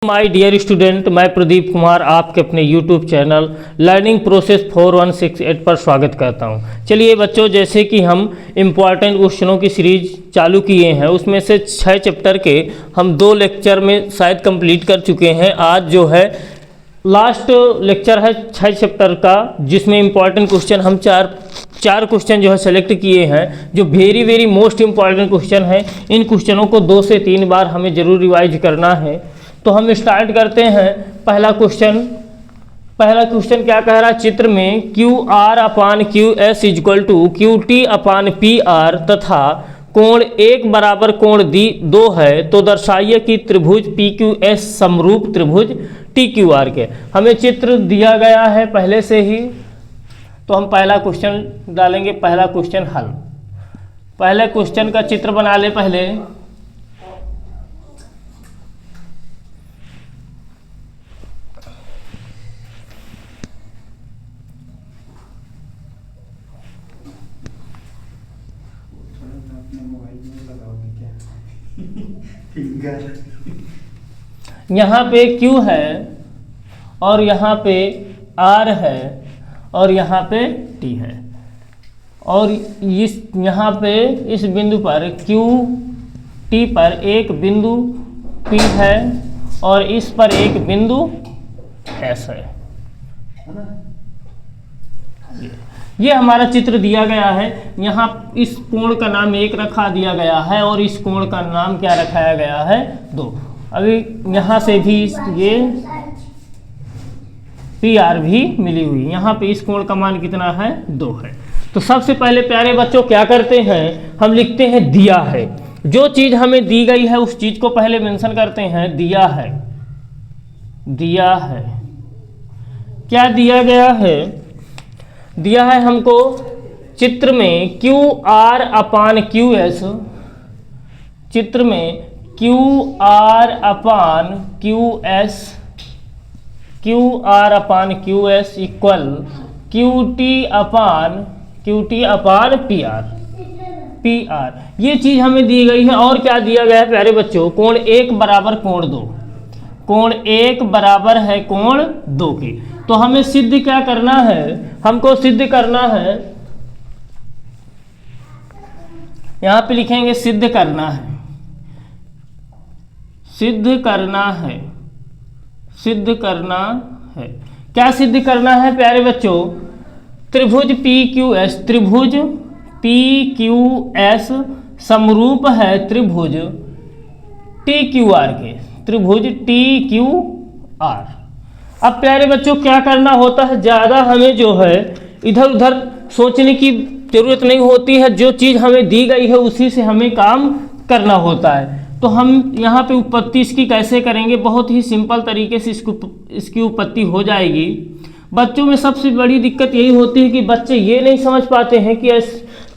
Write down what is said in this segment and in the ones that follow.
My dear student, मैं प्रदीप कुमार आपके अपने यूट्यूब चैनल लर्निंग प्रोसेस 4168 पर स्वागत करता हूं। चलिए बच्चों, जैसे कि हम इम्पॉर्टेंट क्वेश्चनों की सीरीज चालू किए हैं, उसमें से 6 चैप्टर के हम 2 लेक्चर में शायद कंप्लीट कर चुके हैं। आज जो है लास्ट लेक्चर है 6 चैप्टर का, जिसमें इम्पॉर्टेंट क्वेश्चन हम चार क्वेश्चन जो है सेलेक्ट किए हैं, जो वेरी मोस्ट इम्पॉर्टेंट क्वेश्चन है। इन क्वेश्चनों को 2 से 3 बार हमें ज़रूर रिवाइज करना है। तो हम स्टार्ट करते हैं। पहला क्वेश्चन क्या कह रहा है? चित्र में Q R upon Q S equal to Q T upon P R तथा कोण 1 बराबर कोण 2 है, तो दर्शाइए कि त्रिभुज पी क्यू एस समरूप त्रिभुज टी क्यू आर के। हमें चित्र दिया गया है पहले से ही, तो हम पहला क्वेश्चन डालेंगे। पहला क्वेश्चन हल। पहले क्वेश्चन का चित्र बना ले पहले। यहाँ पे Q है और यहाँ पे R है और यहाँ पे T है, और यहाँ पे इस बिंदु पर Q T पर एक बिंदु P है और इस पर एक बिंदु S है। ये हमारा चित्र दिया गया है। यहाँ इस कोण का नाम 1 रखा दिया गया है और इस कोण का नाम क्या रखाया गया है? 2। अभी यहाँ से भी ये पी आर भी मिली हुई। यहाँ पे इस कोण का मान कितना है? 2 है। तो सबसे पहले प्यारे बच्चों क्या करते हैं, हम लिखते हैं दिया है। जो चीज़ हमें दी गई है उस चीज़ को पहले मेंशन करते हैं। दिया है, दिया है। क्या दिया गया है? दिया है हमको चित्र में Q R upon Q S, चित्र में Q R upon Q S equal Q T upon P R. ये चीज़ हमें दी गई है। और क्या दिया गया है प्यारे बच्चों? कोण 1 बराबर कोण 2। कोण 1 बराबर है कोण 2 की। तो हमें सिद्ध क्या करना है? हमको सिद्ध करना है, यहां पे लिखेंगे सिद्ध करना है। सिद्ध करना है, सिद्ध करना है। क्या सिद्ध करना है प्यारे बच्चों? त्रिभुज पी क्यू एस, त्रिभुज पी क्यू एस समरूप है त्रिभुज टी क्यू आर के, त्रिभुज टी क्यू आर। अब प्यारे बच्चों क्या करना होता है, ज़्यादा हमें जो है इधर उधर सोचने की ज़रूरत नहीं होती है। जो चीज़ हमें दी गई है उसी से हमें काम करना होता है। तो हम यहाँ पे उत्पत्ति इसकी कैसे करेंगे? बहुत ही सिंपल तरीके से इसकी उत्पत्ति हो जाएगी। बच्चों में सबसे बड़ी दिक्कत यही होती है कि बच्चे ये नहीं समझ पाते हैं कि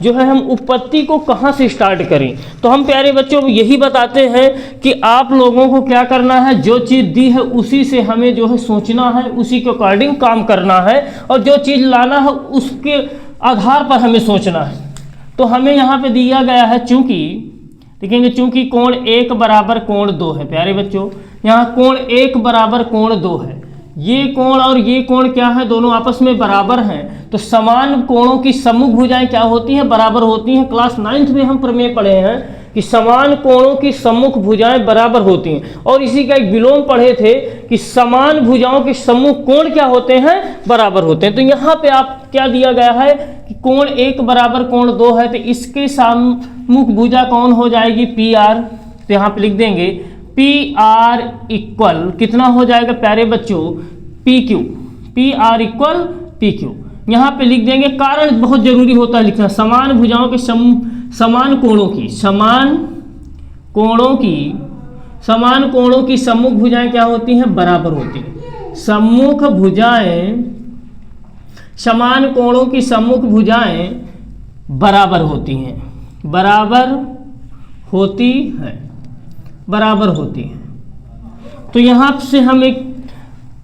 जो है हम उत्पत्ति को कहाँ से स्टार्ट करें। तो हम प्यारे बच्चों यही बताते हैं कि आप लोगों को क्या करना है, जो चीज़ दी है उसी से हमें जो है सोचना है, उसी के अकॉर्डिंग काम करना है, और जो चीज़ लाना है उसके आधार पर हमें सोचना है। तो हमें यहाँ पे दिया गया है, चूँकि देखेंगे, चूँकि कोण 1 बराबर कोण 2 है। प्यारे बच्चों यहाँ कोण 1 बराबर कोण 2 है। ये कोण और ये कोण क्या है? दोनों आपस में बराबर हैं। तो समान कोणों की सम्मुख भुजाएं क्या होती हैं? बराबर होती हैं। क्लास 9th में हम प्रमेय पढ़े हैं कि समान कोणों की सम्मुख भुजाएं बराबर होती हैं, और इसी का एक विलोम पढ़े थे कि समान भुजाओं के सम्मुख कोण क्या होते हैं? बराबर होते हैं। तो यहाँ पे आप क्या दिया गया है कि कोण 1 बराबर कोण 2 है, तो इसके सम्मुख भुजा कौन हो जाएगी? P R. तो यहाँ पे लिख देंगे पी आर इक्वल कितना हो जाएगा प्यारे बच्चों? P Q. P R equal P Q. यहाँ पे लिख देंगे, कारण बहुत जरूरी होता है लिखना। समान भुजाओं के समान कोणों की सम्मुख भुजाएं क्या होती हैं? बराबर होती हैं। सम्मुख भुजाएं, समान कोणों की सम्मुख भुजाएं बराबर होती हैं, बराबर होती हैं। तो यहाँ से हम एक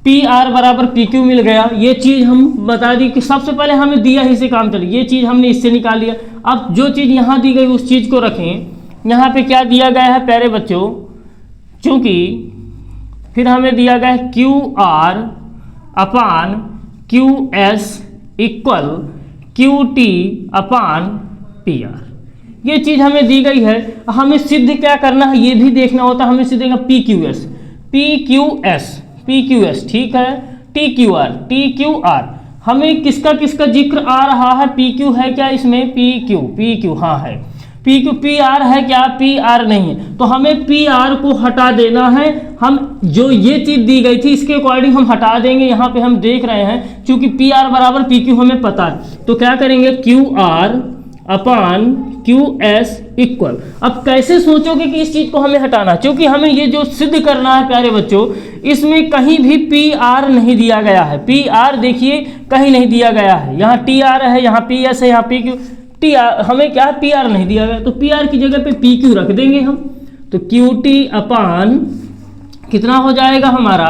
पी आर बराबर पी क्यू मिल गया। ये चीज़ हम बता दी कि सबसे पहले हमें दिया ही से काम चले, ये चीज़ हमने इससे निकाल लिया। अब जो चीज़ यहाँ दी गई उस चीज़ को रखें। यहाँ पे क्या दिया गया है प्यारे बच्चों, चूँकि फिर हमें दिया गया है Q R upon Q S equal Q T upon P R. ये चीज़ हमें दी गई है, हमें सिद्ध क्या करना है ये भी देखना होता है। हमें सिद्ध देगा P Q S, P Q S, P Q S, ठीक है, T Q R, T Q R. हमें किसका किसका जिक्र आ रहा है, पी क्यू है क्या इसमें, पी क्यू हाँ है, पी क्यू, पी आर है क्या, पी आर नहीं है, तो हमें पी आर को हटा देना है। हम जो ये चीज़ दी गई थी इसके अकॉर्डिंग हम हटा देंगे। यहाँ पे हम देख रहे हैं क्योंकि पी आर बराबर पी क्यू हमें पता है, तो क्या करेंगे Q R upon Q S equal. अब कैसे सोचोगे कि इस चीज़ को हमें हटाना, क्योंकि हमें ये जो सिद्ध करना है प्यारे बच्चों, इसमें कहीं भी पी आर नहीं दिया गया है। पी आर देखिए कहीं नहीं दिया गया है, यहाँ टी आर है, यहाँ पी एस है, यहाँ पी क्यू, टी आर हमें क्या पी आर नहीं दिया गया, तो पी आर की जगह पे पी क्यू रख देंगे हम। तो क्यू टी अपान कितना हो जाएगा हमारा,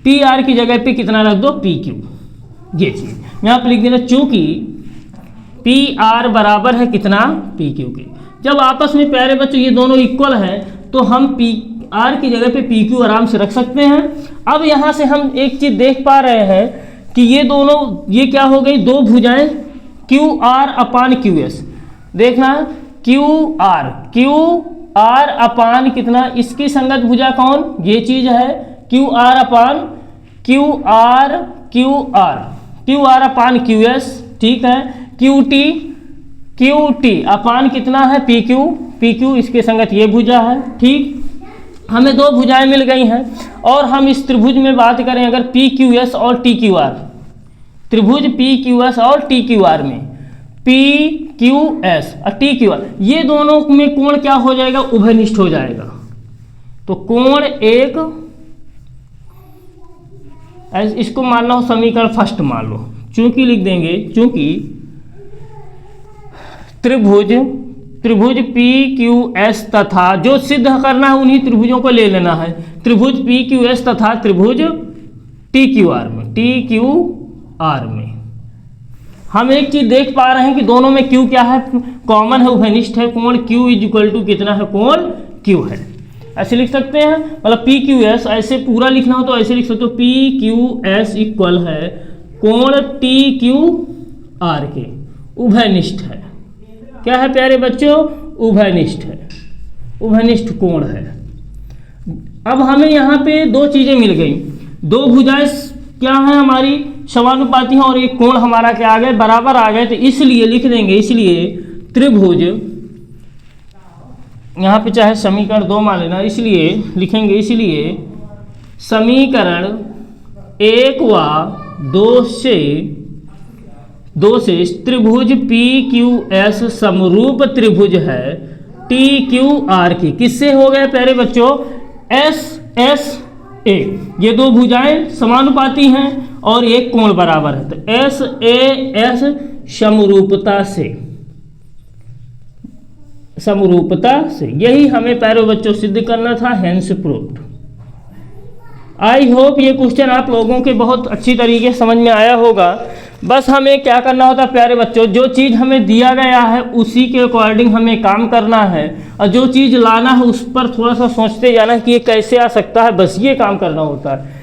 पी आर की जगह पे कितना रख दो, पी क्यू। ये चीज़ यहाँ पे लिख देना, चूंकि पी आर बराबर है कितना, पी क्यू के। जब आपस में प्यारे बच्चों ये दोनों इक्वल है तो हम पी आर की जगह पे पी क्यू आराम से रख सकते हैं। अब यहाँ से हम एक चीज़ देख पा रहे हैं कि ये दोनों, ये क्या हो गई, दो भुजाएं Q R upon Q S. देखना क्यू आर अपान कितना, इसकी संगत भुजा कौन, ये चीज़ है Q R upon Q R upon Q S, ठीक है, क्यू टी अपान कितना है, पी क्यू, इसके संगत ये भुजा है, ठीक। हमें दो भुजाएं मिल गई हैं और हम इस त्रिभुज में बात करें अगर पी क्यू एस और टी क्यू आर, त्रिभुज पी क्यू एस और टी क्यू आर में पी क्यू एस और टी क्यू आर, ये दोनों में कोण क्या हो जाएगा, उभयनिष्ठ हो जाएगा। तो कोण एक, इसको मानना हो समीकरण फर्स्ट मान लो, चूंकि लिख देंगे, चूंकि त्रिभुज पी क्यू एस तथा, जो सिद्ध करना है उन्हीं त्रिभुजों को ले लेना है, त्रिभुज पी क्यू एस तथा त्रिभुज टी क्यू आर में हम एक चीज देख पा रहे हैं कि दोनों में क्यू क्या है, कॉमन है, उभयनिष्ठ है। कोण क्यू इज इक्वल टू कितना है, कोण क्यू है। ऐसे लिख सकते हैं, मतलब पी क्यू एस, ऐसे पूरा लिखना हो तो ऐसे लिख सकते हो, पी क्यू एस इक्वल है कोण टी क्यू आर के, उभयनिष्ठ है। क्या है प्यारे बच्चों, उभयनिष्ठ है, उभयनिष्ठ कोण है। अब हमें यहाँ पे दो चीजें मिल गई, दो भुजाएं क्या है हमारी, समानुपाती हैं, और एक कोण हमारा क्या आ गए, बराबर आ गए। तो इसलिए लिख देंगे, इसलिए त्रिभुज, यहाँ पे चाहे समीकरण दो मान लेना, इसलिए लिखेंगे, इसलिए समीकरण एक व दो से त्रिभुज पी क्यू एस समरूप त्रिभुज है टी क्यू आर की। किससे हो गए प्यारे बच्चों, एस एस ए, ये दो भुजाएं समानुपाती हैं और एक कोण बराबर है, तो एस ए एस समरूपता से यही हमें प्यारे बच्चों सिद्ध करना था, हेंस प्रूव्ड। आई होप ये क्वेश्चन आप लोगों के बहुत अच्छी तरीके से समझ में आया होगा। बस हमें क्या करना होता है प्यारे बच्चों, जो चीज़ हमें दिया गया है उसी के अकॉर्डिंग हमें काम करना है, और जो चीज़ लाना है उस पर थोड़ा सा सोचते जाना कि ये कैसे आ सकता है, बस ये काम करना होता है।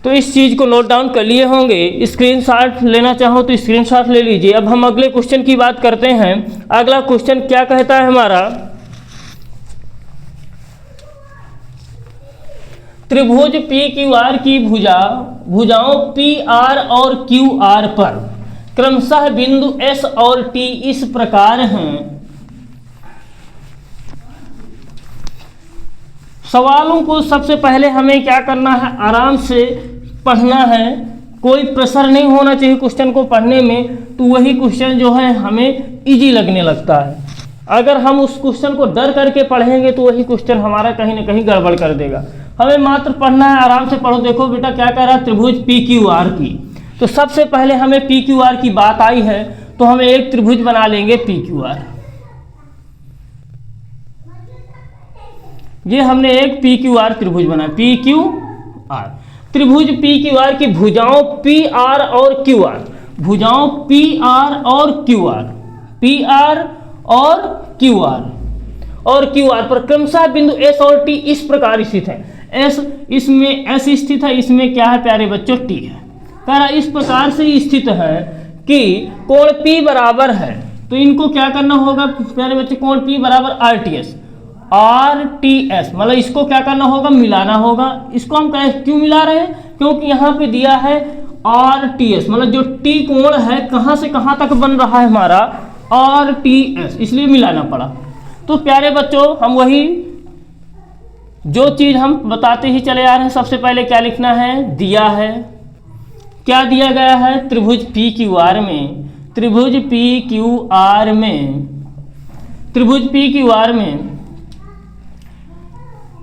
तो इस चीज़ को नोट डाउन कर लिए होंगे, स्क्रीनशॉट लेना चाहो तो स्क्रीनशॉट ले लीजिए। अब हम अगले क्वेश्चन की बात करते हैं। अगला क्वेश्चन क्या कहता है हमारा, त्रिभुज पी क्यू आर की भुजाओं पी आर और क्यू आर पर क्रमशः बिंदु एस और टी इस प्रकार हैं। सवालों को सबसे पहले हमें क्या करना है, आराम से पढ़ना है, कोई प्रेशर नहीं होना चाहिए क्वेश्चन को पढ़ने में, तो वही क्वेश्चन जो है हमें इजी लगने लगता है। अगर हम उस क्वेश्चन को डर करके पढ़ेंगे तो वही क्वेश्चन हमारा कहीं ना कहीं गड़बड़ कर देगा। हमें मात्र पढ़ना है, आराम से पढ़ो। देखो बेटा क्या कह रहा है, त्रिभुज पी क्यू आर की, तो सबसे पहले हमें पी क्यू आर की बात आई है तो हमें एक त्रिभुज बना लेंगे पी क्यू आर। ये हमने एक पी क्यू आर त्रिभुज बनाया, पी क्यू आर। त्रिभुज पी क्यू आर की भुजाओं पी आर और क्यू आर, भुजाओं पी आर और क्यू आर, पी आर और क्यू आर पर क्रमशः बिंदु एस और टी इस प्रकार स्थित है। एस इसमें एस स्थित है, इसमें क्या है प्यारे बच्चों टी है। कह रहा इस प्रकार से स्थित है कि कोण P बराबर है, तो इनको क्या करना होगा प्यारे बच्चे, कोण P बराबर RTS, RTS मतलब इसको क्या करना होगा, मिलाना होगा। इसको हम क्यों मिला रहे हैं, क्योंकि यहाँ पे दिया है RTS मतलब जो T कोण है कहाँ से कहाँ तक बन रहा है हमारा RTS, इसलिए मिलाना पड़ा। तो प्यारे बच्चों हम वही जो चीज़ हम बताते ही चले आ रहे हैं, सबसे पहले क्या लिखना है, दिया है, क्या दिया गया है, त्रिभुज PQR में, त्रिभुज PQR में, त्रिभुज PQR में,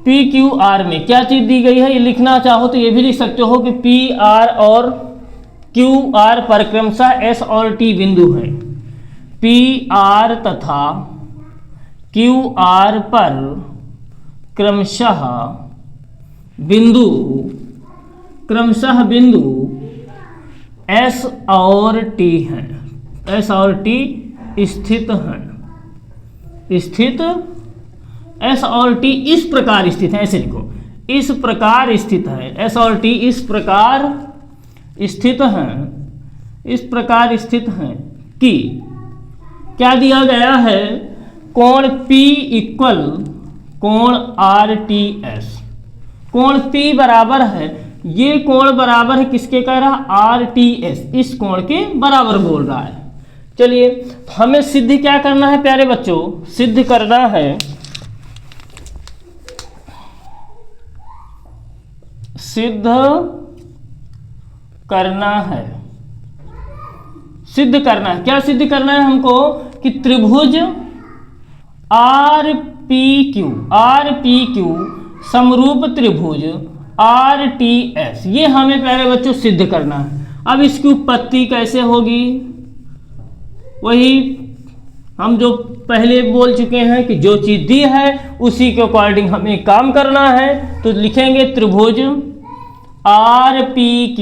PQR में क्या चीज़ दी गई है, ये लिखना चाहो तो ये भी लिख सकते हो कि PR और QR पर क्रमशः S और T बिंदु है। PR तथा QR पर क्रमशः बिंदु S और T हैं, S और T स्थित हैं, S और T इस प्रकार स्थित है, ऐसे लिखो, इस प्रकार स्थित है, S और T इस प्रकार स्थित हैं, इस प्रकार स्थित हैं कि क्या दिया गया है, कोण P इक्वल कोण RTS, कोण P बराबर है, ये कोण बराबर है किसके, कह रहा RTS, इस कोण के बराबर बोल रहा है। चलिए हमें सिद्ध क्या करना है प्यारे बच्चों, सिद्ध करना है, सिद्ध करना है, सिद्ध करना है, क्या सिद्ध करना है हमको कि त्रिभुज RPQ समरूप त्रिभुज RTS, ये हमें प्यारे बच्चों सिद्ध करना है। अब इसकी उत्पत्ति कैसे होगी, वही हम जो पहले बोल चुके हैं कि जो चीज़ दी है उसी के अकॉर्डिंग हमें काम करना है। तो लिखेंगे त्रिभुज RPQ,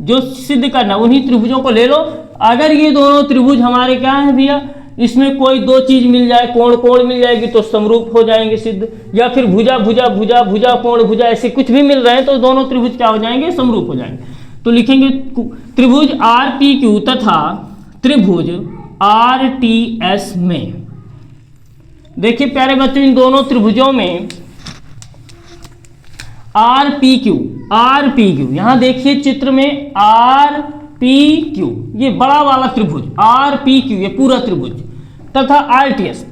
जो सिद्ध करना उन्हीं त्रिभुजों को ले लो। अगर ये दोनों त्रिभुज हमारे क्या है भैया, इसमें कोई दो चीज मिल जाए, कोण कोण मिल जाएगी तो समरूप हो जाएंगे सिद्ध, या फिर भुजा भुजा भुजा भुजा कोण भुजा ऐसे कुछ भी मिल रहे हैं तो दोनों त्रिभुज क्या हो जाएंगे, समरूप हो जाएंगे। तो लिखेंगे त्रिभुज RPQ तथा त्रिभुज RTS में, देखिए प्यारे बच्चों इन दोनों त्रिभुजों में RPQ यहां देखिए चित्र में RPQ, ये बड़ा वाला त्रिभुज RPQ, ये पूरा त्रिभुज, तथा RTS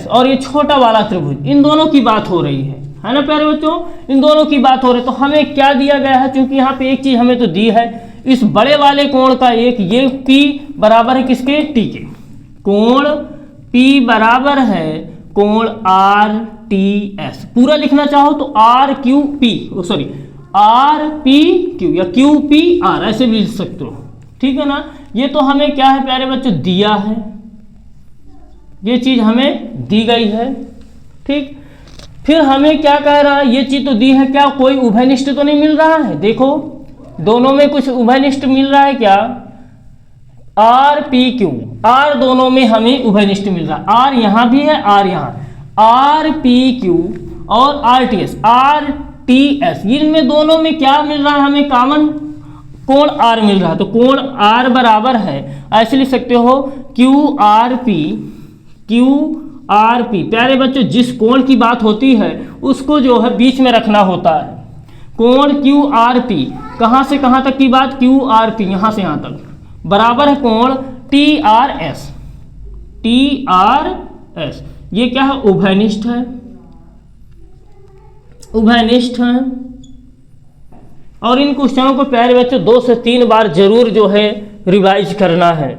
और ये छोटा वाला त्रिभुज, इन दोनों की बात हो रही है ना प्यारे बच्चों, इन दोनों की बात हो रही है। तो हमें क्या दिया गया है, क्योंकि यहाँ पे एक चीज हमें तो दी है, इस बड़े वाले कोण का एक, ये P बराबर है किसके, T के, कोण P बराबर है कोण RTS, पूरा लिखना चाहो तो RPQ या QPR ऐसे भी लिख सकते हो, ठीक है ना। ये तो हमें क्या है प्यारे बच्चों दिया है, ये चीज हमें दी गई है, ठीक। फिर हमें क्या कह रहा है, ये चीज तो दी है, क्या कोई उभयनिष्ठ तो नहीं मिल रहा है, देखो दोनों में कुछ उभयनिष्ठ मिल रहा है क्या, RPQ R दोनों में हमें उभयनिष्ठ मिल रहा है, R यहाँ भी है, R यहाँ, RPQ और RTS इनमें दोनों में क्या मिल रहा है, हमें कॉमन कोण R मिल रहा है। तो कोण R बराबर है, ऐसे लिख सकते हो QRP प्यारे बच्चों जिस कोण की बात होती है उसको जो है बीच में रखना होता है। कोण QRP, कहाँ से कहाँ तक की बात, QRP यहाँ से यहाँ तक, बराबर है कोण TRS, ये क्या है, उभयनिष्ठ है, उभयनिष्ठ है। और इन क्वेश्चनों को प्यारे बच्चों 2 से 3 बार जरूर जो है रिवाइज करना है।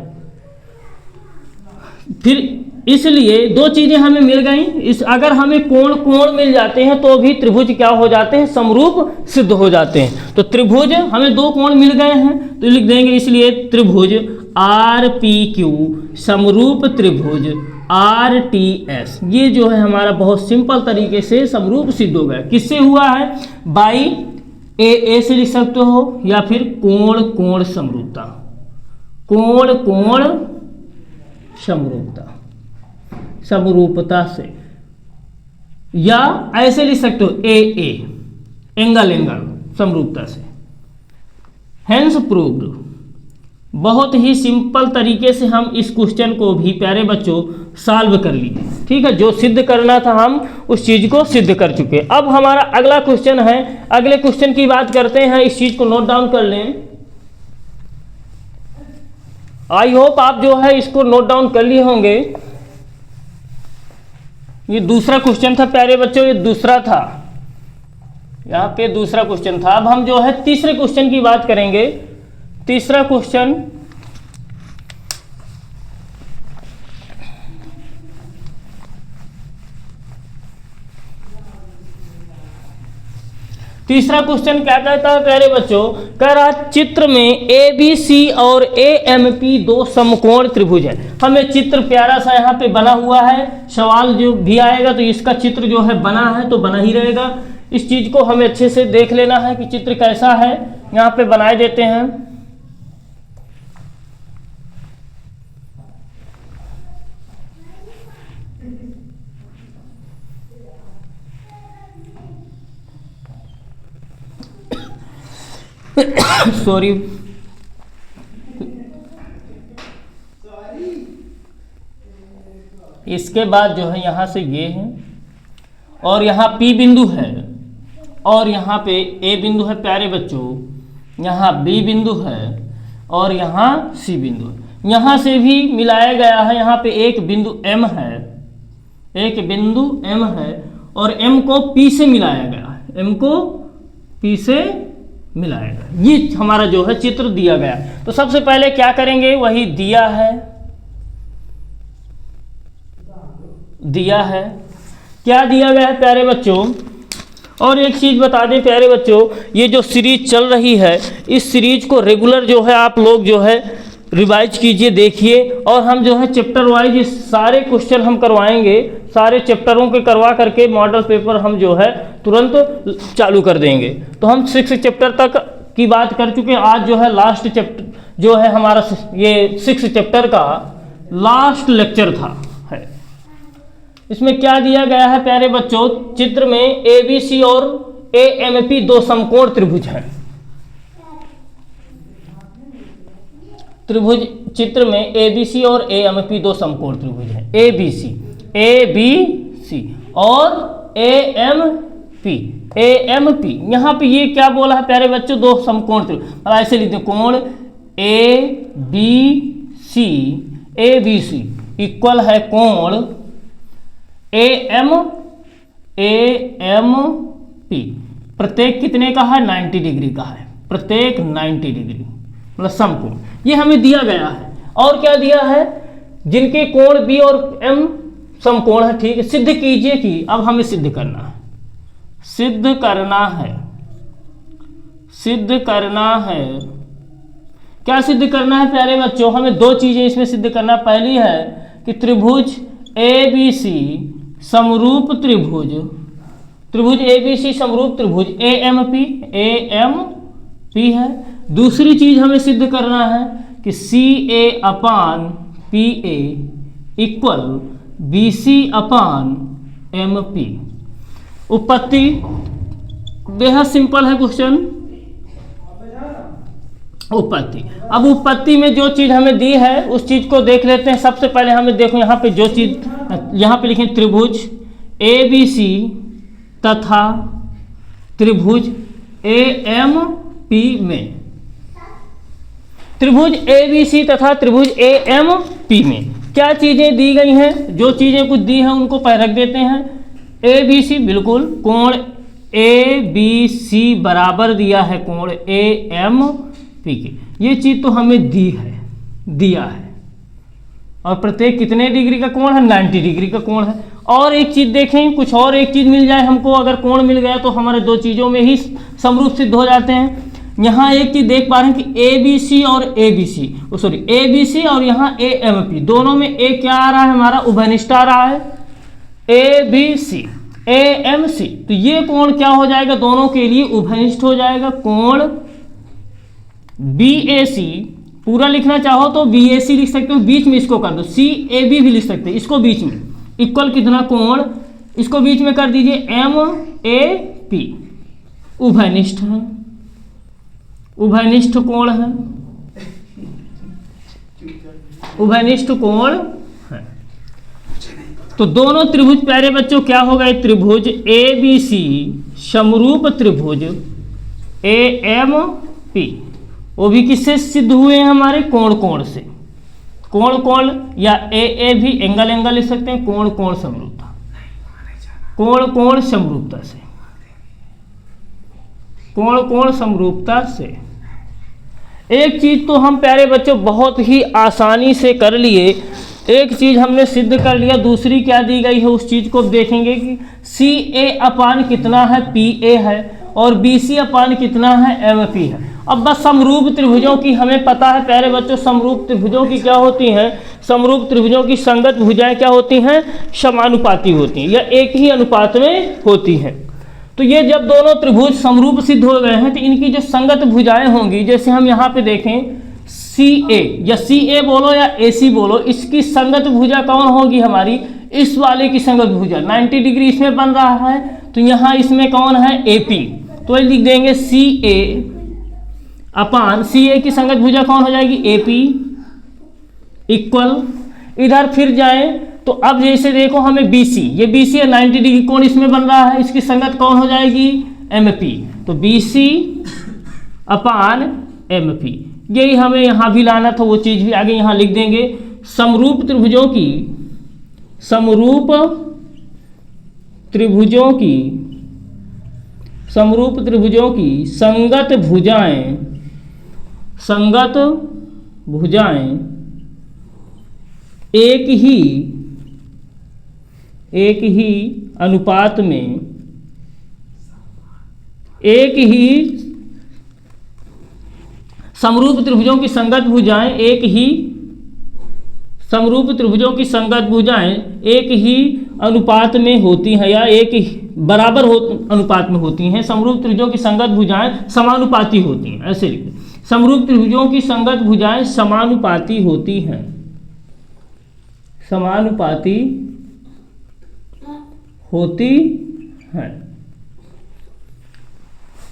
फिर इसलिए 2 चीजें हमें मिल गई, इस अगर हमें कोण मिल जाते हैं तो भी त्रिभुज क्या हो जाते हैं, समरूप सिद्ध हो जाते हैं। तो त्रिभुज हमें 2 कोण मिल गए हैं तो लिख देंगे, इसलिए त्रिभुज RPQ समरूप त्रिभुज RTS, ये जो है हमारा बहुत सिंपल तरीके से समरूप सिद्ध हो गया। किससे हुआ है, बाई AA से लिख सकते हो, या फिर कोण कोण समरूपता, कोण कोण समरूपता से। या ऐसे लिख सकते हो ए ए, एंगल एंगल समरूपता से। हेंस प्रूव्ड, बहुत ही सिंपल तरीके से हम इस क्वेश्चन को भी प्यारे बच्चों सॉल्व कर लिए। ठीक है, जो सिद्ध करना था हम उस चीज को सिद्ध कर चुके। अब हमारा अगला क्वेश्चन है, अगले क्वेश्चन की बात करते हैं। इस चीज को नोट डाउन कर लें। आई होप आप जो है इसको नोट डाउन कर लिए होंगे। ये दूसरा क्वेश्चन था प्यारे बच्चों, ये दूसरा था, यहाँ पे दूसरा क्वेश्चन था। अब हम जो है तीसरे क्वेश्चन की बात करेंगे। तीसरा क्वेश्चन, तीसरा क्वेश्चन क्या कहता है प्यारे बच्चों, कह रहा चित्र में ए बी सी और ए एम पी दो समकोण त्रिभुज है। हमें चित्र प्यारा सा यहाँ पे बना हुआ है, सवाल जो भी आएगा तो इसका चित्र जो है बना है तो बना ही रहेगा। इस चीज को हमें अच्छे से देख लेना है कि चित्र कैसा है, यहाँ पे बनाए देते हैं। सॉरी, इसके बाद जो है यहां से ये है और यहाँ P बिंदु है और यहाँ पे A बिंदु है प्यारे बच्चों, यहाँ B बिंदु है और यहाँ C बिंदु है। यहाँ से भी मिलाया गया है, यहाँ पे एक बिंदु M है, एक बिंदु M है और M को P से मिलाया गया है, M को P से मिलाया गया। ये हमारा जो है चित्र दिया गया। तो सबसे पहले क्या करेंगे, वही दिया है, दिया है, क्या दिया गया है प्यारे बच्चों। और एक चीज बता दें प्यारे बच्चों, ये जो सीरीज चल रही है इस सीरीज को रेगुलर जो है आप लोग जो है रिवाइज कीजिए, देखिए। और हम जो है चैप्टर वाइज ये सारे क्वेश्चन हम करवाएंगे, सारे चैप्टरों के करवा करके मॉडल पेपर हम जो है तुरंत चालू कर देंगे। तो हम 6 चैप्टर तक की बात कर चुके हैं। आज जो है लास्ट चैप्टर जो है हमारा ये 6 चैप्टर का लास्ट लेक्चर था है। इसमें क्या दिया गया है प्यारे बच्चों, चित्र में ए बी सी और ए एम पी दो समकोण त्रिभुज हैं। त्रिभुज चित्र में ए बी सी और ए एम पी दो समकोण त्रिभुज हैं। ए बी सी और ए एम पी। यहाँ पे ये क्या बोला है प्यारे बच्चों, दो समकोण त्रिभुज। अब ऐसे लिखते हैं, कोण ए बी सी इक्वल है कोण ए एम पी। प्रत्येक कितने का है, 90 डिग्री का है, प्रत्येक 90 डिग्री मतलब समकोण। ये हमें दिया गया है। और क्या दिया है, जिनके कोण बी और एम समकोण है। ठीक है, सिद्ध कीजिए कि अब हमें सिद्ध करना है, सिद्ध करना है, सिद्ध करना है। क्या सिद्ध करना है प्यारे बच्चों, हमें दो चीजें इसमें सिद्ध करना। पहली है कि त्रिभुज ए बी सी समरूप त्रिभुज, त्रिभुज ए बी सी समरूप त्रिभुज ए एम पी है। दूसरी चीज हमें सिद्ध करना है कि C A upon P A equal B C upon M P. उत्पत्ति बेहद सिंपल है क्वेश्चन। उत्पत्ति, अब उत्पत्ति में जो चीज हमें दी है उस चीज को देख लेते हैं। सबसे पहले हमें देखो यहाँ पे जो चीज, यहाँ पे लिखें त्रिभुज ए बी सी तथा त्रिभुज ए एम पी में, त्रिभुज ए बी सी तथा त्रिभुज ए एम पी में क्या चीजें दी गई हैं, जो चीजें कुछ दी हैं उनको पहले रख देते हैं। ए बी सी बिल्कुल, कोण ए बी सी बराबर दिया है कोण ए एम पी के, ये चीज तो हमें दी है, दिया है। और प्रत्येक कितने डिग्री का कोण है, 90 डिग्री का कोण है। और एक चीज देखें, कुछ और एक चीज मिल जाए हमको, अगर कोण मिल गया तो हमारे दो चीजों में ही समरूप सिद्ध हो जाते हैं। यहाँ एक चीज देख पा रहे हैं कि ए बी सी और A B C, sorry A B C और यहाँ ए एम पी, दोनों में ए क्या आ रहा है, हमारा उभयनिष्ठ आ रहा है, ए B C A M C. तो ये कोण क्या हो जाएगा, दोनों के लिए उभयनिष्ठ हो जाएगा। कोण बी ए सी, पूरा लिखना चाहो तो बी ए सी लिख सकते हो, बीच में इसको कर दो, सी ए बी भी लिख सकते हो, इसको बीच में, इक्वल कितना, कोण इसको बीच में कर दीजिए एम ए पी, उभयनिष्ठ है, उभयनिष्ठ कोण है, उभयनिष्ठ कोण है। तो दोनों त्रिभुज प्यारे बच्चों क्या हो गए, त्रिभुज ए बी सी समरूप त्रिभुज ए एम पी, वो भी किससे सिद्ध हुए हैं, हमारे कोण कोण से, कोण कोण या ए भी एंगल एंगल लिख सकते हैं, कोण कोण समरूपता, कोण कोण समरूपता से, कोण कोण समरूपता से। एक चीज तो हम प्यारे बच्चों बहुत ही आसानी से कर लिए, एक चीज हमने सिद्ध कर लिया, दूसरी क्या दी गई है उस चीज को देखेंगे कि सी ए अपान कितना है, पी ए है, और बी सी अपान कितना है, एम पी है। अब बस समरूप त्रिभुजों की हमें पता है प्यारे बच्चों, समरूप त्रिभुजों की क्या होती हैं, समरूप त्रिभुजों की संगत भुजाएं क्या होती हैं, समानुपाती होती हैं, या एक ही अनुपात में होती हैं। तो ये जब दोनों त्रिभुज समरूप सिद्ध हो गए हैं तो इनकी जो संगत भुजाएं होंगी, जैसे हम यहाँ पे देखें सी ए या सी ए बोलो या ए सी बोलो, इसकी संगत भुजा कौन होगी हमारी, इस वाले की संगत भुजा 90 डिग्री इसमें बन रहा है, तो यहाँ इसमें कौन है, ए पी, तो लिख देंगे सी ए अपान सी ए की संगत भुजा कौन हो जाएगी, ए पी इक्वल, इधर फिर जाएं तो अब जैसे देखो हमें बी सी, ये बी सी है 90 डिग्री कोण इसमें बन रहा है, इसकी संगत कौन हो जाएगी, एम पी, तो B C upon M P, यही हमें यहाँ भी लाना था, वो चीज़ भी आगे यहाँ लिख देंगे। समरूप त्रिभुजों की, समरूप त्रिभुजों की, समरूप त्रिभुजों की संगत भुजाएं, संगत भुजाएं एक ही अनुपात में, एक ही समरूप त्रिभुजों की संगत भुजाएं एक ही, समरूप त्रिभुजों की संगत भुजाएं एक ही अनुपात में होती हैं, या एक ही बराबर अनुपात में होती हैं। समरूप त्रिभुजों की संगत भुजाएं समानुपाती होती हैं, ऐसे लिखते हैं, समरूप त्रिभुजों की संगत भुजाएं समानुपाती होती हैं, समानुपाती होती हैं।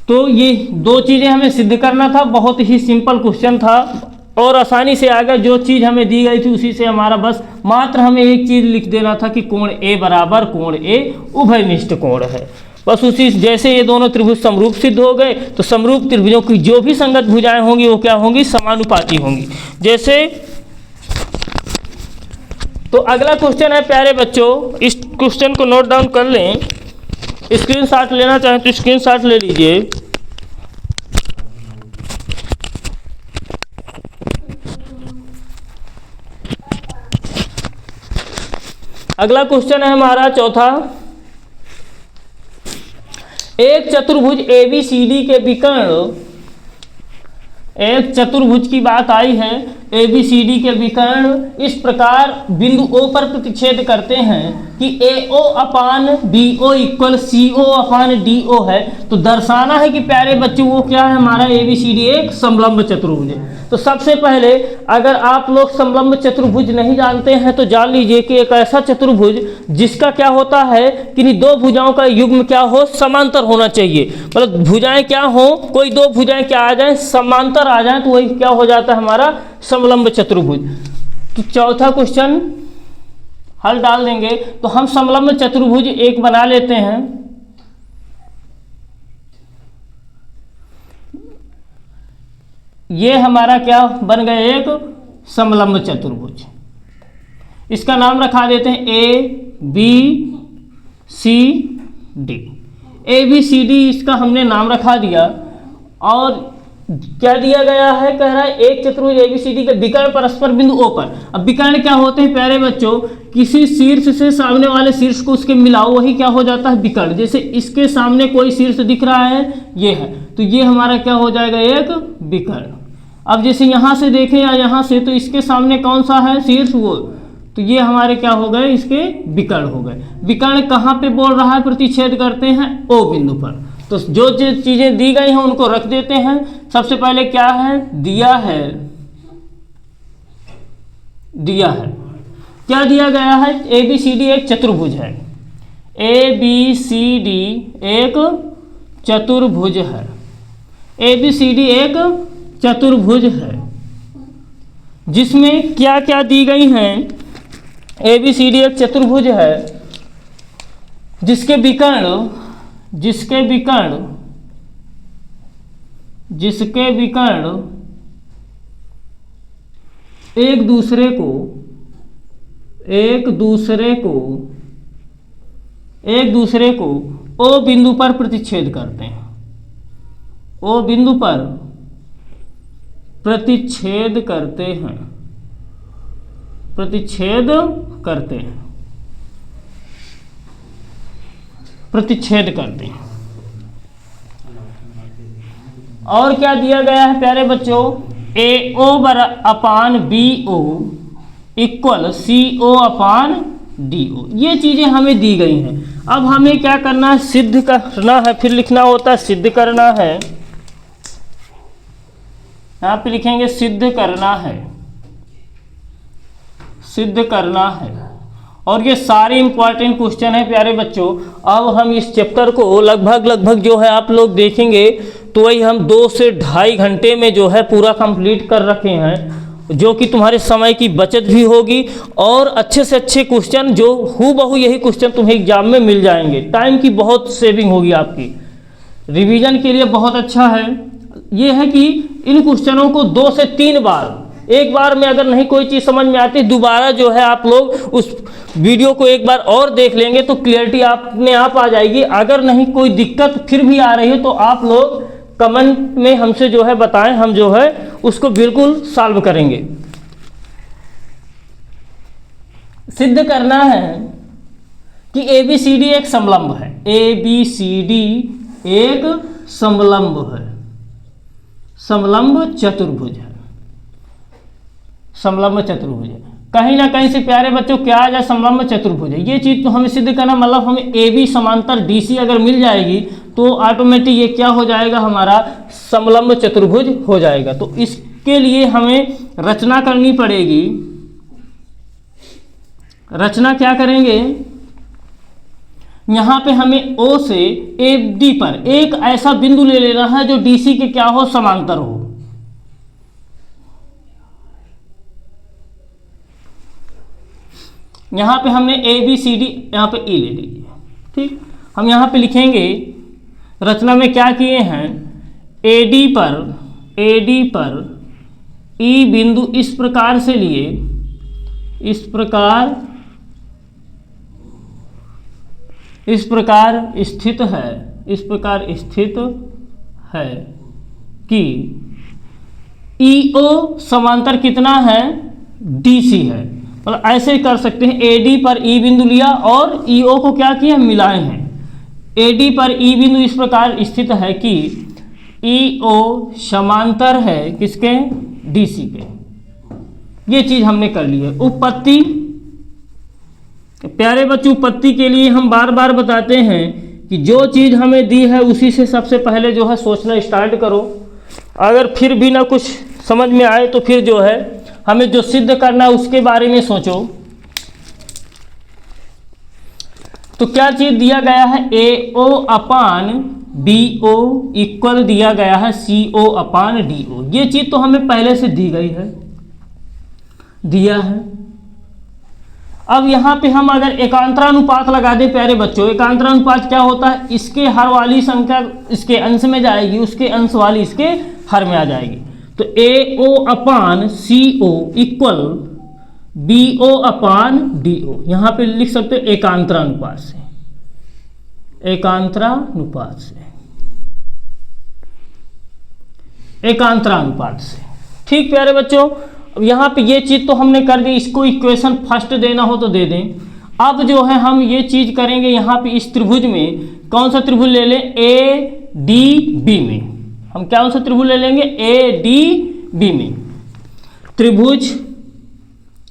तो ये दो चीज़ें हमें सिद्ध करना था, बहुत ही सिंपल क्वेश्चन था और आसानी से आ गया, जो चीज़ हमें दी गई थी उसी से हमारा बस मात्र हमें एक चीज़ लिख देना था कि कोण ए बराबर कोण ए उभयनिष्ठ कोण है, बस उसी जैसे ये दोनों त्रिभुज समरूप सिद्ध हो गए तो समरूप त्रिभुजों की जो भी संगत भुजाएं होंगी वो क्या होंगी, समानुपाती होंगी। जैसे तो अगला क्वेश्चन है प्यारे बच्चों, इस क्वेश्चन को नोट डाउन कर लें, स्क्रीनशॉट लेना चाहें तो स्क्रीनशॉट ले लीजिए। अगला क्वेश्चन है हमारा चौथा, एक चतुर्भुज ABCD के विकर्ण, एक चतुर्भुज की बात आई है, ABCD के विकर्ण इस प्रकार बिंदु O पर प्रतिच्छेद करते हैं कि AO upon BO equal CO upon DO है। तो दर्शाना है कि प्यारे बच्चों वो क्या है हमारा ABCD एक समलंब चतुर्भुज है। तो सबसे पहले अगर आप लोग समलंब चतुर्भुज नहीं जानते हैं तो जान लीजिए कि एक ऐसा चतुर्भुज जिसका क्या होता है कि दो भुजाओं का युग्म क्या हो, समांतर होना चाहिए, मतलब भुजाएं क्या हो, कोई दो भुजाएं क्या आ जाएं, समांतर आ जाएं, तो वही क्या हो जाता है हमारा समलंब चतुर्भुज। तो चौथा क्वेश्चन हल डाल देंगे, तो हम समलंब चतुर्भुज एक बना लेते हैं। ये हमारा क्या बन गया, एक समलंब चतुर्भुज, इसका नाम रखा देते हैं ABCD। ABCD इसका हमने नाम रखा दिया और क्या दिया गया है, कह रहा है एक चतुर्भुज ABCD के विकर्ण परस्पर बिंदु O पर। अब विकर्ण क्या होते हैं प्यारे बच्चों, किसी शीर्ष से सामने वाले शीर्ष को उसके मिलाओ, वही क्या हो जाता है विकर्ण। जैसे इसके सामने कोई शीर्ष दिख रहा है, ये है, तो ये हमारा क्या हो जाएगा, एक विकर्ण। अब जैसे यहाँ से देखें या यहाँ से, तो इसके सामने कौन सा है शीर्ष, वो, तो ये हमारे क्या हो गए, इसके विकर्ण हो गए। विकर्ण कहाँ पे बोल रहा है, प्रतिच्छेद करते हैं O बिंदु पर। तो जो चीजें दी गई हैं उनको रख देते हैं। सबसे पहले क्या है, दिया है, क्या दिया गया है, ABCD एक चतुर्भुज है। ABCD एक चतुर्भुज है। ABCD एक चतुर्भुज है जिसमें क्या क्या दी गई हैं। ABCD एक चतुर्भुज है जिसके विकर्ण एक दूसरे को O बिंदु पर प्रतिच्छेद करते हैं। O बिंदु पर प्रतिच्छेद करते हैं। और क्या दिया गया है प्यारे बच्चों, AO upon BO equal CO upon DO। ये चीजें हमें दी गई हैं। अब हमें क्या करना है, सिद्ध करना है। फिर लिखना होता है सिद्ध करना है। यहाँ पे लिखेंगे सिद्ध करना है। और ये सारे इंपॉर्टेंट क्वेश्चन है प्यारे बच्चों। अब हम इस चैप्टर को लगभग जो है आप लोग देखेंगे तो वही हम 2 से 2.5 घंटे में जो है पूरा कंप्लीट कर रखे हैं, जो कि तुम्हारे समय की बचत भी होगी और अच्छे से अच्छे क्वेश्चन जो हूबहू यही क्वेश्चन तुम्हें एग्जाम में मिल जाएंगे। टाइम की बहुत सेविंग होगी आपकी, रिवीजन के लिए बहुत अच्छा है। ये है कि इन क्वेश्चनों को 2 से 3 बार, एक बार में अगर नहीं कोई चीज़ समझ में आती, दोबारा जो है आप लोग उस वीडियो को एक बार और देख लेंगे तो क्लियरिटी अपने आप आ जाएगी। अगर नहीं कोई दिक्कत फिर भी आ रही है तो आप लोग कमेंट में हमसे जो है बताएं, हम जो है उसको बिल्कुल सॉल्व करेंगे। सिद्ध करना है कि ABCD एक समलंब है। ABCD एक समलंब है, समलंब चतुर्भुज है। कहीं ना कहीं से प्यारे बच्चों क्या आ जाए, समलंब चतुर्भुज है। ये चीज तो हमें सिद्ध करना, मतलब हमें AB समांतर DC अगर मिल जाएगी तो ऑटोमेटिक ये क्या हो जाएगा, हमारा समलंब चतुर्भुज हो जाएगा। तो इसके लिए हमें रचना करनी पड़ेगी। रचना क्या करेंगे, यहां पे हमें O से AD पर एक ऐसा बिंदु ले लेना है जो DC के क्या हो, समांतर हो। यहां पे हमने ABCD यहां पे E ले लीजिए, ठीक। हम यहां पे लिखेंगे, रचना में क्या किए हैं, AD पर E बिंदु इस प्रकार से लिए, इस प्रकार स्थित है कि EO समांतर कितना है, DC है। मतलब ऐसे कर सकते हैं, AD पर E बिंदु लिया और EO को क्या किया, मिलाए हैं। AD पर E बिंदु इस प्रकार स्थित है कि EO समांतर है किसके, DC के। ये चीज हमने कर ली है। उत्पत्ति, प्यारे बच्चों उत्पत्ति के लिए हम बार बार बताते हैं कि जो चीज हमें दी है उसी से सबसे पहले जो है सोचना स्टार्ट करो। अगर फिर भी ना कुछ समझ में आए तो फिर जो है हमें जो सिद्ध करना है उसके बारे में सोचो। तो क्या चीज दिया गया है, AO अपान BO इक्वल दिया गया है CO अपान DO। ये चीज तो हमें पहले से दी गई है, दिया है। अब यहाँ पे हम अगर एकांतरानुपात लगा दें प्यारे बच्चों, एकांतरानुपात क्या होता है, इसके हर वाली संख्या इसके अंश में जाएगी, उसके अंश वाली इसके हर में आ जाएगी। तो AO upon CO equal BO upon DO। यहाँ पे लिख सकते हो एकांतरानुपात से, ठीक प्यारे बच्चों। अब यहाँ पे ये चीज तो हमने कर दी, इसको इक्वेशन फर्स्ट देना हो तो दे दें। अब जो है हम ये चीज करेंगे, यहाँ पे इस त्रिभुज में कौन सा त्रिभुज ले लें, ADB में। हम कौन सा त्रिभुज ले लेंगे, ADB में। त्रिभुज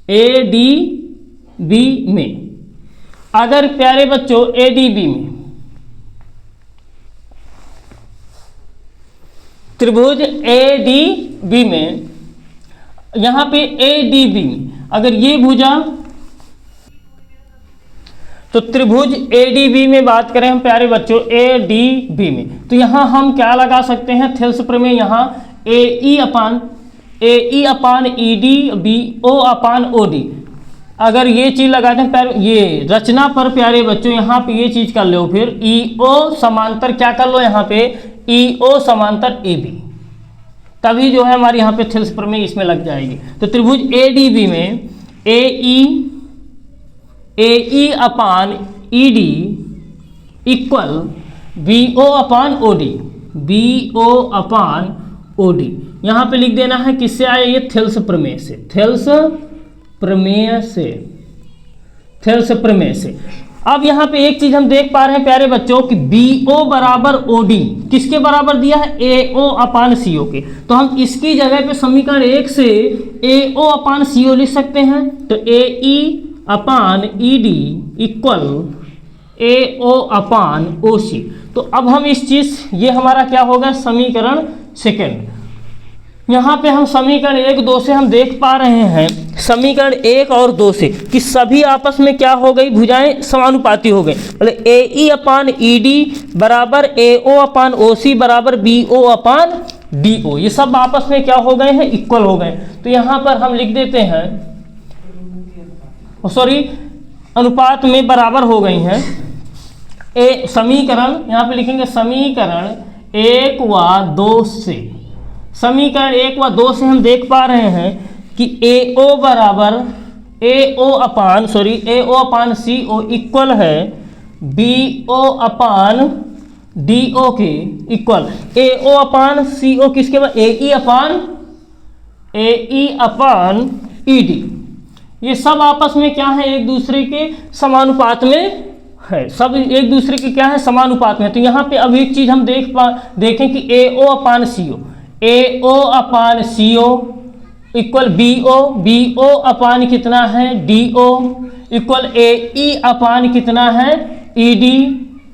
ADB में अगर प्यारे बच्चों ADB में, त्रिभुज ADB में, यहां पे ADB में अगर ये भुजा, तो त्रिभुज ADB में बात करें हम प्यारे बच्चों, ADB में, तो यहाँ हम क्या लगा सकते हैं, थेल्स प्रमेय, यहाँ AE अपान ED BO अपान OD, अगर ये चीज़ लगाते हैं प्यारे, ये रचना पर प्यारे बच्चों यहाँ पे ये चीज़ कर लो, फिर EO समांतर क्या कर लो यहाँ पे, EO समांतर AB, तभी जो है हमारी यहाँ पे थेल्स प्रमेय इसमें लग जाएगी। तो त्रिभुज ADB में AE अपान ED इक्वल BO अपान OD, यहाँ पे लिख देना है, किससे आया ये, थेल्स प्रमेय से, थेल्स प्रमेय से। अब यहाँ पे एक चीज हम देख पा रहे हैं प्यारे बच्चों कि BO बराबर OD किसके बराबर दिया है, AO अपान CO के, तो हम इसकी जगह पे समीकरण 1 से AO अपान CO लिख सकते हैं, तो AE अपान ED इक्वल AO अपान OC। तो अब हम इस चीज, ये हमारा क्या होगा, समीकरण सेकेंड। यहाँ पे हम समीकरण 1 2 से हम देख पा रहे हैं, समीकरण 1 और 2 से कि सभी आपस में क्या हो गई, भुजाएं समानुपाती हो गई, मतलब AE अपान ED बराबर AO अपान OC बराबर BO अपान DO, ये सब आपस में क्या हो गए हैं, इक्वल हो गए। तो यहाँ पर हम लिख देते हैं, सॉरी, अनुपात में बराबर हो गई हैं। समीकरण यहाँ पे लिखेंगे, समीकरण 1 व 2 से, समीकरण 1 व 2 से हम देख पा रहे हैं कि AO बराबर AO अपान CO इक्वल है BO अपान DO के इक्वल AO अपान CO किसके बाद, AE अपान ED, ये सब आपस में क्या है, एक दूसरे के समानुपात में है, सब एक दूसरे के क्या है, समानुपात में। तो यहाँ पे अब एक चीज हम देखें कि AO अपान CO इक्वल BO अपान कितना है, DO इक्वल AE अपान कितना है,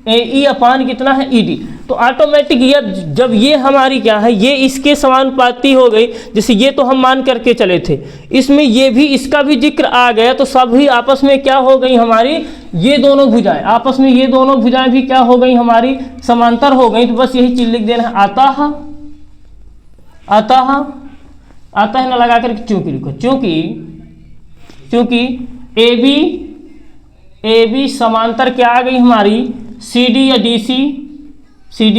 AE अपान कितना है, ED। तो ऑटोमेटिक ये जब ये हमारी क्या है, ये इसके समानुपाती हो गई, जैसे ये तो हम मान करके चले थे, इसमें ये भी, इसका भी जिक्र आ गया, तो सभी आपस में क्या हो गई हमारी, ये दोनों भुजाएं आपस में, ये दोनों भुजाएं भी क्या हो गई हमारी, समांतर हो गई। तो बस यही चीज लिख देना है, आता है ना लगा कर चूंकि लिखो, चूंकि AB समांतर क्या आ गई हमारी, CD या CD,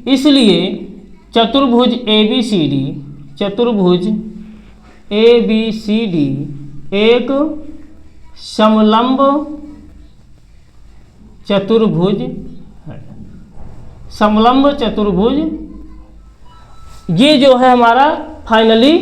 इसलिए चतुर्भुज ABCD एक समलंब चतुर्भुज है, समलंब चतुर्भुज। ये जो है हमारा फाइनली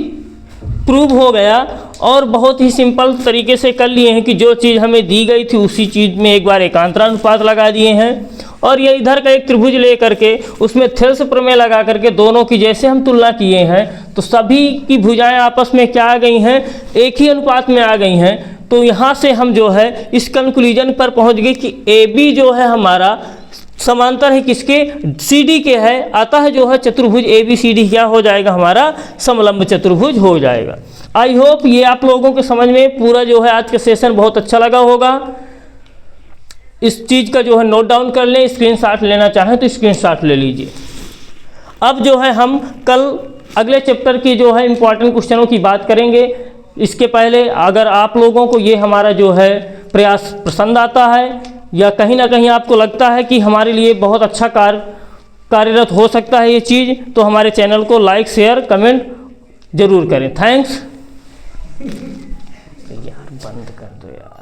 प्रूव हो गया, और बहुत ही सिंपल तरीके से कर लिए हैं कि जो चीज़ हमें दी गई थी उसी चीज़ में एक बार एकांतरानुपात लगा दिए हैं, और ये इधर का एक त्रिभुज ले करके उसमें थेल्स प्रमेय लगा करके दोनों की जैसे हम तुलना किए हैं, तो सभी की भुजाएं आपस में क्या आ गई हैं, एक ही अनुपात में आ गई हैं। तो यहाँ से हम जो है इस कंक्लूजन पर पहुँच गए कि AB जो है हमारा समांतर है किसके, CD के है, अतः जो है चतुर्भुज ABCD क्या हो जाएगा, हमारा समलंब चतुर्भुज हो जाएगा। आई होप ये आप लोगों के समझ में पूरा जो है आज का सेशन बहुत अच्छा लगा होगा। इस चीज़ का जो है नोट डाउन कर लें, स्क्रीनशॉट लेना चाहें तो स्क्रीनशॉट ले लीजिए। अब जो है हम कल अगले चैप्टर की जो है इम्पॉर्टेंट क्वेश्चनों की बात करेंगे। इसके पहले अगर आप लोगों को ये हमारा जो है प्रयास पसंद आता है, या कहीं ना कहीं आपको लगता है कि हमारे लिए बहुत अच्छा कार्यरत हो सकता है ये चीज़, तो हमारे चैनल को लाइक शेयर कमेंट जरूर करें। थैंक्स। यार बंद कर दो यार।